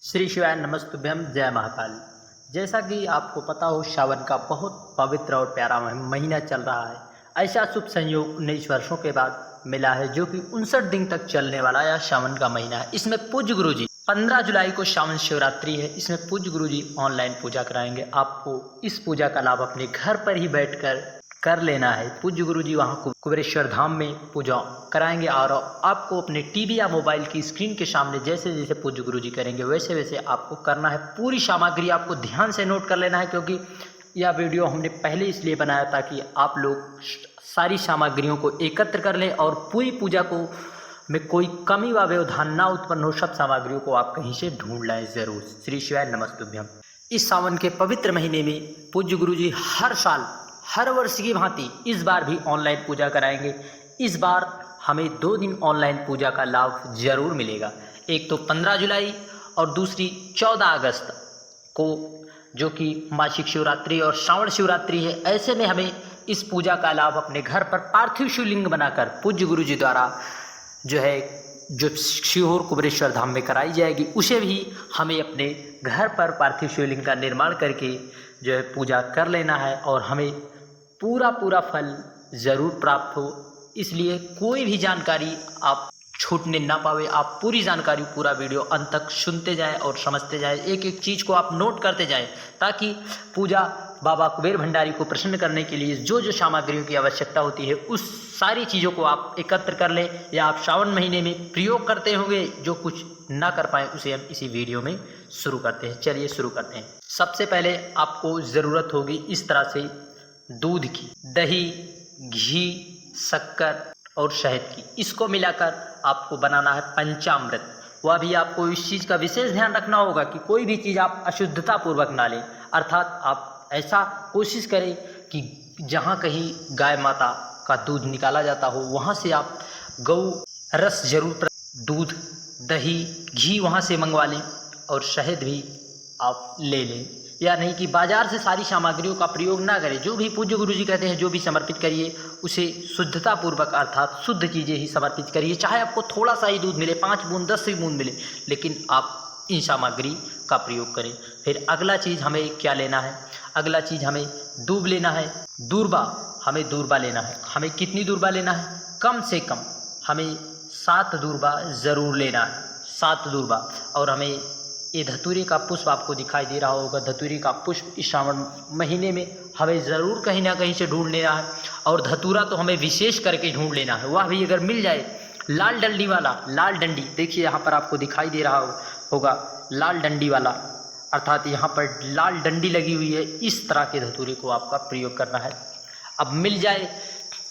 श्री शिवाय नमस्तुभ्यम जय महाकाल। जैसा कि आपको पता हो, श्रावण का बहुत पवित्र और प्यारा महीना चल रहा है। ऐसा शुभ संयोग 19 वर्षों के बाद मिला है, जो कि 59 दिन तक चलने वाला यह श्रावण का महीना है। इसमें पूज्य गुरु जी 15 जुलाई को श्रावण शिवरात्रि है। इसमें पूज्य गुरु जी ऑनलाइन पूजा कराएंगे। आपको इस पूजा का लाभ अपने घर पर ही बैठकर कर लेना है। पूज्य गुरु जी वहाँ कुबेरेश्वर धाम में पूजा कराएंगे और आपको अपने टीवी या मोबाइल की स्क्रीन के सामने जैसे जैसे पूज्य गुरु जी करेंगे वैसे वैसे आपको करना है। पूरी सामग्री आपको ध्यान से नोट कर लेना है, क्योंकि यह वीडियो हमने पहले इसलिए बनाया ताकि आप लोग सारी सामग्रियों को एकत्र कर लें और पूरी पूजा को में कोई कमी व व्यवधान ना उत्पन्न हो। सब सामग्रियों को आप कहीं से ढूंढ लाएं जरूर। श्री शिवाय नमस्तुभ्यम। इस सावन के पवित्र महीने में पूज्य गुरु जी हर साल हर वर्ष की भांति इस बार भी ऑनलाइन पूजा कराएंगे। इस बार हमें 2 दिन ऑनलाइन पूजा का लाभ जरूर मिलेगा। एक तो 15 जुलाई और दूसरी 14 अगस्त को, जो कि मासिक शिवरात्रि और श्रावण शिवरात्रि है। ऐसे में हमें इस पूजा का लाभ अपने घर पर पार्थिव शिवलिंग बनाकर पूज्य गुरु जी द्वारा जो सीहोर कुबेरेश्वर धाम में कराई जाएगी, उसे भी हमें अपने घर पर पार्थिव शिवलिंग का निर्माण करके पूजा कर लेना है और हमें पूरा फल ज़रूर प्राप्त हो। इसलिए कोई भी जानकारी आप छूटने ना पावे। आप पूरी जानकारी, पूरा वीडियो अंत तक सुनते जाएं और समझते जाएं। एक एक चीज़ को आप नोट करते जाएं, ताकि पूजा बाबा कुबेर भंडारी को प्रसन्न करने के लिए जो जो सामग्रियों की आवश्यकता होती है उस सारी चीज़ों को आप एकत्र कर लें, या आप श्रावण महीने में प्रयोग करते होंगे। जो कुछ ना कर पाएँ उसे हम इसी वीडियो में शुरू करते हैं। चलिए शुरू करते हैं। सबसे पहले आपको ज़रूरत होगी इस तरह से दूध की, दही, घी, शक्कर और शहद की। इसको मिलाकर आपको बनाना है पंचामृत। वह भी आपको इस चीज़ का विशेष ध्यान रखना होगा कि कोई भी चीज़ आप अशुद्धता पूर्वक ना लें। अर्थात आप ऐसा कोशिश करें कि जहाँ कहीं गाय माता का दूध निकाला जाता हो वहाँ से आप गौ रस जरूर, दूध, दही, घी वहाँ से मंगवा लें और शहद भी आप ले लें। या नहीं कि बाजार से सारी सामग्रियों का प्रयोग ना करें। जो भी पूज्य गुरु जी कहते हैं जो भी समर्पित करिए उसे शुद्धता पूर्वक अर्थात शुद्ध चीज़ें ही समर्पित करिए। चाहे आपको थोड़ा सा ही दूध मिले, 5 बूंद 10 बूंद मिले, लेकिन आप इन सामग्री का प्रयोग करें। फिर अगला चीज़ हमें क्या लेना है? अगला चीज़ हमें दूब लेना है, दूर्बा। हमें दूर्बा लेना है। हमें कितनी दूर्बा लेना है? कम से कम हमें 7 दूर्बा ज़रूर लेना है, 7 दूर्बा। और हमें ये धतूरे का पुष्प आपको दिखाई दे रहा होगा। धतूरे का पुष्प इस श्रावण महीने में हमें ज़रूर कहीं ना कहीं से ढूंढ लेना है। और धतूरा तो हमें विशेष करके ढूंढ लेना है। वह भी अगर मिल जाए लाल डंडी वाला, लाल डंडी, देखिए यहाँ पर आपको दिखाई दे रहा होगा लाल डंडी वाला, अर्थात यहाँ पर लाल डंडी लगी हुई है। इस तरह के धतूरे को आपका प्रयोग करना है। अब मिल जाए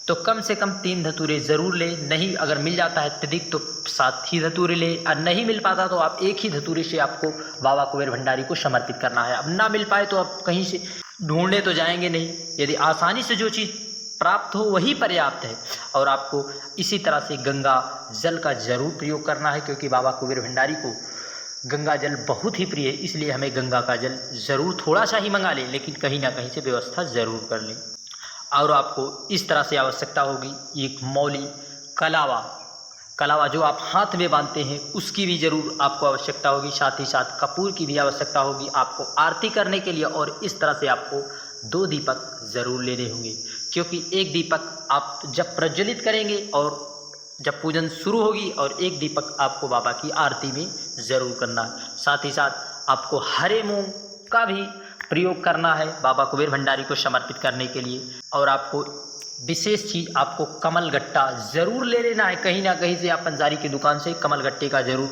तो कम से कम 3 धतूरे ज़रूर लें। नहीं, अगर मिल जाता है अत्यधिक तो 7 ही धतूरे लें। और नहीं मिल पाता तो आप 1 ही धतूरे से आपको बाबा कुबेर भंडारी को समर्पित करना है। अब ना मिल पाए तो आप कहीं से ढूंढने तो जाएंगे नहीं। यदि आसानी से जो चीज़ प्राप्त हो वही पर्याप्त है। और आपको इसी तरह से गंगा जल का ज़रूर प्रयोग करना है, क्योंकि बाबा कुबेर भंडारी को गंगा जल बहुत ही प्रिय है। इसलिए हमें गंगा का जल ज़रूर थोड़ा सा ही मंगा लें, लेकिन कहीं ना कहीं से व्यवस्था ज़रूर कर लें। और आपको इस तरह से आवश्यकता होगी एक मौली, कलावा जो आप हाथ में बांधते हैं उसकी भी ज़रूर आपको आवश्यकता होगी। साथ ही साथ कपूर की भी आवश्यकता होगी आपको आरती करने के लिए। और इस तरह से आपको 2 दीपक ज़रूर लेने होंगे, क्योंकि एक दीपक आप जब प्रज्वलित करेंगे और जब पूजन शुरू होगी, और एक दीपक आपको बाबा की आरती में ज़रूर करना है। साथ ही साथ आपको हरे मूंग का भी प्रयोग करना है बाबा कुबेर भंडारी को समर्पित करने के लिए। और आपको विशेष चीज़, आपको कमल गट्टा ज़रूर ले लेना है। कहीं ना कहीं से आप पंसारी की दुकान से कमल गट्टे का ज़रूर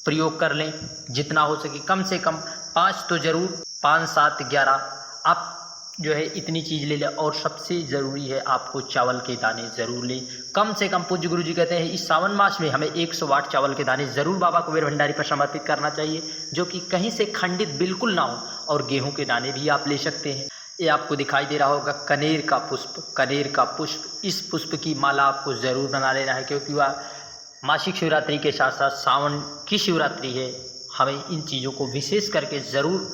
प्रयोग कर लें, जितना हो सके। कम से कम 5 तो ज़रूर, 5, 7, 11 आप इतनी चीज़ ले लें। और सबसे ज़रूरी है आपको चावल के दाने ज़रूर लें। कम से कम पूज्य गुरु जी कहते हैं इस सावन मास में हमें 100 वाट चावल के दाने ज़रूर बाबा कुबेर भंडारी पर समर्पित करना चाहिए, जो कि कहीं से खंडित बिल्कुल ना हो। और गेहूं के दाने भी आप ले सकते हैं। ये आपको दिखाई दे रहा होगा कनेर का पुष्प। इस पुष्प की माला आपको ज़रूर बना लेना है, क्योंकि वह मासिक शिवरात्रि के साथ साथ सावन की शिवरात्रि है। हमें इन चीज़ों को विशेष करके ज़रूर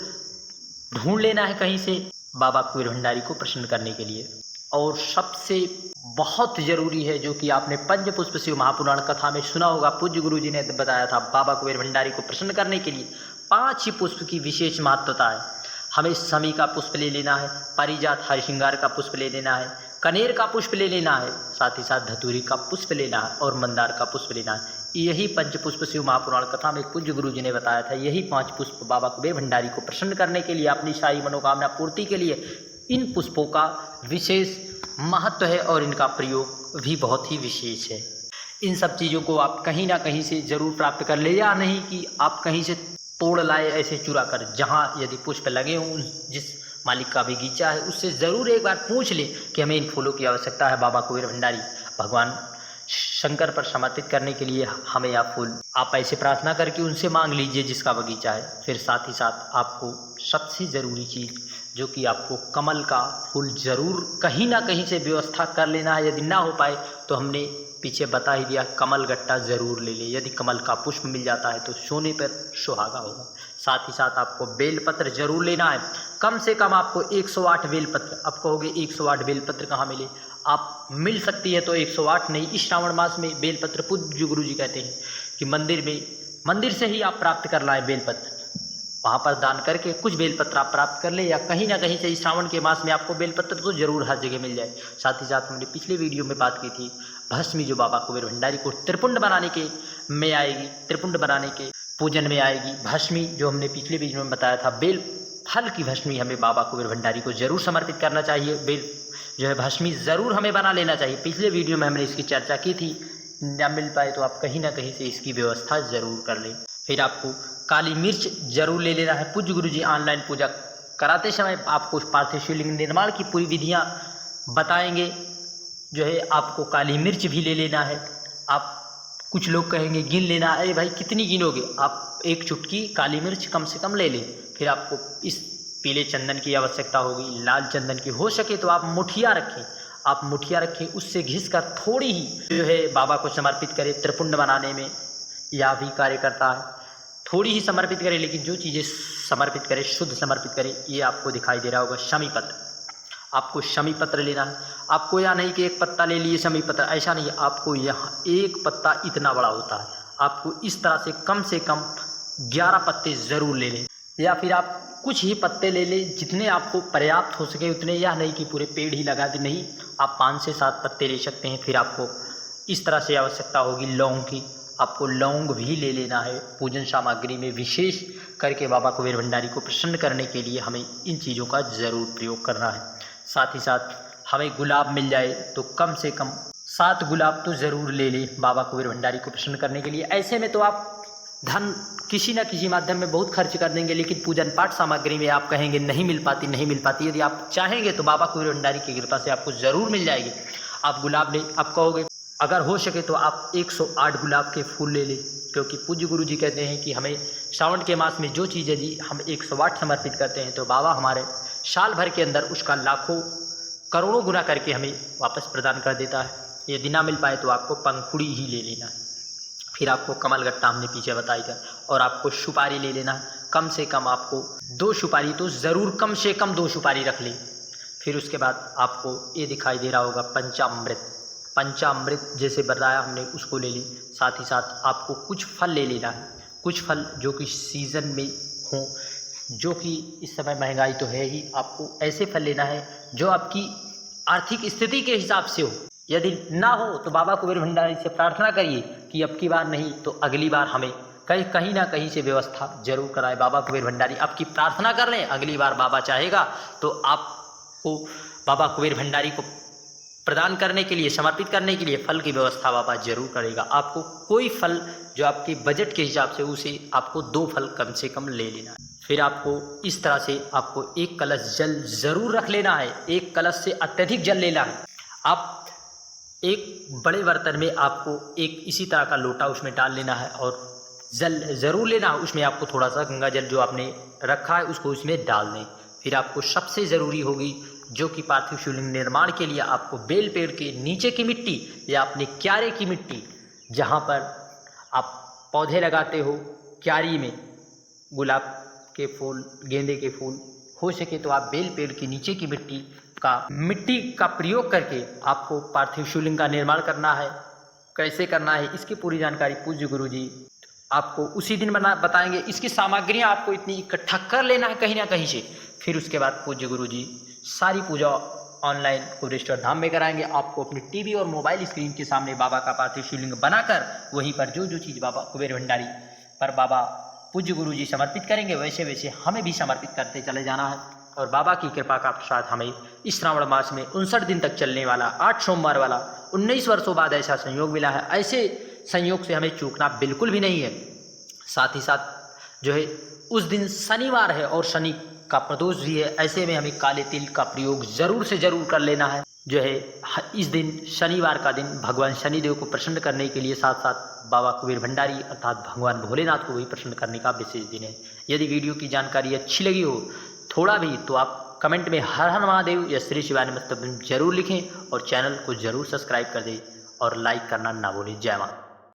ढूंढ लेना है कहीं से बाबा कुबेर भंडारी को प्रसन्न करने के लिए। और सबसे बहुत जरूरी है, जो कि आपने पंचपुष्प शिव महापुराण कथा में सुना होगा। पूज्य गुरु जी ने बताया था बाबा कुबेर भंडारी को प्रसन्न करने के लिए 5 ही पुष्प की विशेष महत्वता है। हमें शमी का पुष्प ले लेना है, पारिजात हरिश्रृंगार का पुष्प ले लेना है, कनेर का पुष्प ले लेना है, साथ ही साथ धतूरी का पुष्प लेना है और मंदार का पुष्प लेना है। यही पंचपुष्प शिव महापुराण कथा में पूज्य गुरु जी ने बताया था। यही 5 पुष्प बाबा कुबेर भंडारी को प्रसन्न करने के लिए, अपनी सारी मनोकामना पूर्ति के लिए इन पुष्पों का विशेष महत्व है और इनका प्रयोग भी बहुत ही विशेष है। इन सब चीज़ों को आप कहीं ना कहीं से ज़रूर प्राप्त कर ले, या नहीं कि आप कहीं से तोड़ लाए ऐसे चुरा कर। जहाँ यदि पुष्प लगे हों, जिस मालिक का बगीचा है उससे ज़रूर एक बार पूछ ले कि हमें इन फूलों की आवश्यकता है। बाबा कुबेर भंडारी भगवान शंकर पर समर्पित करने के लिए हमें यह फूल आप ऐसे प्रार्थना करके उनसे मांग लीजिए जिसका बगीचा है। फिर साथ ही साथ आपको सबसे ज़रूरी चीज़, जो कि आपको कमल का फूल ज़रूर कहीं ना कहीं से व्यवस्था कर लेना है। यदि ना हो पाए तो हमने पीछे बता ही दिया, कमल गट्टा ज़रूर ले ले। यदि कमल का पुष्प मिल जाता है तो सोने पर सुहागा होगा। साथ ही साथ आपको बेलपत्र जरूर लेना है। कम से कम आपको 108 बेलपत्र। आप कहोगे 108 बेलपत्र कहाँ मिले? आप मिल सकती है तो 108 नहीं, इस श्रावण मास में बेलपत्र पूज्य गुरु जी कहते हैं कि मंदिर से ही आप प्राप्त कर लाएं बेलपत्र। वहाँ पर दान करके कुछ बेलपत्र आप प्राप्त कर ले, या कहीं ना कहीं से इस श्रावण के मास में आपको बेलपत्र तो जरूर हर जगह मिल जाए। साथ ही साथ हमने पिछले वीडियो में बात की थी भस्मी, जो बाबा कुबेर भंडारी को त्रिपुंड बनाने के में आएगी, त्रिपुंड बनाने के पूजन में आएगी। भस्मी जो हमने पिछले वीडियो में बताया था, बेल फल की भस्मी हमें बाबा कुबेर भंडारी को जरूर समर्पित करना चाहिए। बेल जो है भस्मी ज़रूर हमें बना लेना चाहिए। पिछले वीडियो में हमने इसकी चर्चा की थी। न मिल पाए तो आप कहीं ना कहीं से इसकी व्यवस्था ज़रूर कर लें। फिर आपको काली मिर्च जरूर ले लेना है। पूज्य गुरु जी ऑनलाइन पूजा कराते समय आपको पार्थिव शिवलिंग निर्माण की पूरी विधियाँ बताएंगे। जो है आपको काली मिर्च भी ले लेना है। आप कुछ लोग कहेंगे गिन लेना, अरे भाई कितनी गिनोगे? आप एक चुटकी काली मिर्च कम से कम ले लें। फिर आपको इस पीले चंदन की आवश्यकता होगी, लाल चंदन की। हो सके तो आप मुठिया रखें, आप मुठिया रखें, उससे घिसकर थोड़ी ही जो है बाबा को समर्पित करें। त्रिपुंड बनाने में यह भी कार्य करता है। थोड़ी ही समर्पित करें, लेकिन जो चीज़ें समर्पित करें शुद्ध समर्पित करें। ये आपको दिखाई दे रहा होगा शमी पत्र। आपको शमी पत्र लेना है। आपको यह नहीं कि एक पत्ता ले लिए शमी पत्र, ऐसा नहीं। आपको यहाँ एक पत्ता इतना बड़ा होता है। आपको इस तरह से कम 11 पत्ते ज़रूर ले लें, या फिर आप कुछ ही पत्ते ले लें जितने आपको पर्याप्त हो सके उतने। यह नहीं कि पूरे पेड़ ही लगा दे, नहीं, आप 5 से 7 पत्ते ले सकते हैं। फिर आपको इस तरह से आवश्यकता होगी लौंग की। आपको लौंग भी ले लेना है। पूजन सामग्री में विशेष करके बाबा कुबेर भंडारी को प्रसन्न करने के लिए हमें इन चीज़ों का ज़रूर प्रयोग करना है। साथ ही साथ हमें गुलाब मिल जाए तो कम से कम 7 गुलाब तो ज़रूर ले लें बाबा कुबेर भंडारी को प्रसन्न करने के लिए। ऐसे में तो आप धन किसी न किसी माध्यम में बहुत खर्च कर देंगे, लेकिन पूजन पाठ सामग्री में आप कहेंगे नहीं मिल पाती। यदि आप चाहेंगे तो बाबा कुबेर भंडारी की कृपा से आपको ज़रूर मिल जाएगी। आप गुलाब लें। आप कहोगे अगर हो सके तो आप 108 गुलाब के फूल ले लें, क्योंकि पूज्य गुरु जी कहते हैं कि हमें श्रावण के मास में जो चीज़ें दी हम 108 समर्पित करते हैं तो बाबा हमारे साल भर के अंदर उसका लाखों करोड़ों गुना करके हमें वापस प्रदान कर देता है। यदि ना मिल पाए तो आपको पंखुड़ी ही ले लेना है। फिर आपको कमल गट्टा हमने पीछे बताई था, और आपको सुपारी ले लेना है। कम से कम आपको 2 सुपारी तो ज़रूर, कम से कम 2 सुपारी रख लें। फिर उसके बाद आपको ये दिखाई दे रहा होगा पंचामृत जैसे बताया हमने, उसको ले लें। साथ ही साथ आपको कुछ फल ले लेना है। कुछ फल जो कि सीज़न में हों, जो कि इस समय महंगाई तो है ही। आपको ऐसे फल लेना है जो आपकी आर्थिक स्थिति के हिसाब से हो। यदि ना हो तो बाबा कुबेर भंडारी से प्रार्थना करिए कि अब की बार नहीं तो अगली बार हमें कहीं ना कहीं से व्यवस्था जरूर कराए। बाबा कुबेर भंडारी आपकी प्रार्थना कर लें, अगली बार बाबा चाहेगा तो आपको बाबा कुबेर भंडारी को प्रदान करने के लिए, समर्पित करने के लिए फल की व्यवस्था बाबा जरूर करेगा। आपको कोई फल जो आपके बजट के हिसाब से, उसे आपको 2 फल कम से कम ले लेना है। फिर आपको इस तरह से आपको 1 कलश जल ज़रूर रख लेना है। 1 कलश से अत्यधिक जल लेना है। आप एक बड़े बर्तन में आपको एक इसी तरह का लोटा उसमें डाल लेना है, और जल ज़रूर लेना है। उसमें आपको थोड़ा सा गंगा जल जो आपने रखा है उसको उसमें डाल दें। फिर आपको सबसे ज़रूरी होगी जो कि पार्थिव शिवलिंग निर्माण के लिए आपको बेल पेड़ के नीचे की मिट्टी या अपने क्यारे की मिट्टी, जहाँ पर आप पौधे लगाते हो क्यारी में, गुलाब के फूल, गेंदे के फूल, हो सके तो आप बेल पेड़ के नीचे की मिट्टी का मिट्टी का प्रयोग करके आपको पार्थिव शिवलिंग का निर्माण करना है। कैसे करना है इसकी पूरी जानकारी पूज्य गुरुजी आपको उसी दिन बताएंगे। इसकी सामग्रियां आपको इतनी इकट्ठा कर लेना है कहीं ना कहीं से, फिर उसके बाद पूज्य गुरुजी सारी पूजा ऑनलाइन कुबेरेश्वर धाम में कराएंगे। आपको अपनी टीवी और मोबाइल स्क्रीन के सामने बाबा का पार्थिव शिवलिंग बनाकर वहीं पर जो जो चीज़ बाबा कुबेर भंडारी पर बाबा पूज्य गुरुजी समर्पित करेंगे वैसे वैसे हमें भी समर्पित करते चले जाना है। और बाबा की कृपा का प्रसाद हमें इस श्रावण मास में 59 दिन तक चलने वाला 8 सोमवार वाला 19 वर्षों बाद ऐसा संयोग मिला है। ऐसे संयोग से हमें चूकना बिल्कुल भी नहीं है। साथ ही साथ जो है उस दिन शनिवार है और शनि का प्रदोष भी है। ऐसे में हमें काले तिल का प्रयोग ज़रूर से ज़रूर कर लेना है। जो है इस दिन शनिवार का दिन भगवान शनिदेव को प्रसन्न करने के लिए साथ साथ बाबा कुबेर भंडारी अर्थात भगवान भोलेनाथ को भी प्रसन्न करने का विशेष दिन है। यदि वीडियो की जानकारी अच्छी लगी हो थोड़ा भी तो आप कमेंट में हर हर महादेव या श्री शिवाय नमस्तुभ्यं जरूर लिखें और चैनल को जरूर सब्सक्राइब कर दें और लाइक करना ना भूलें। जय माता।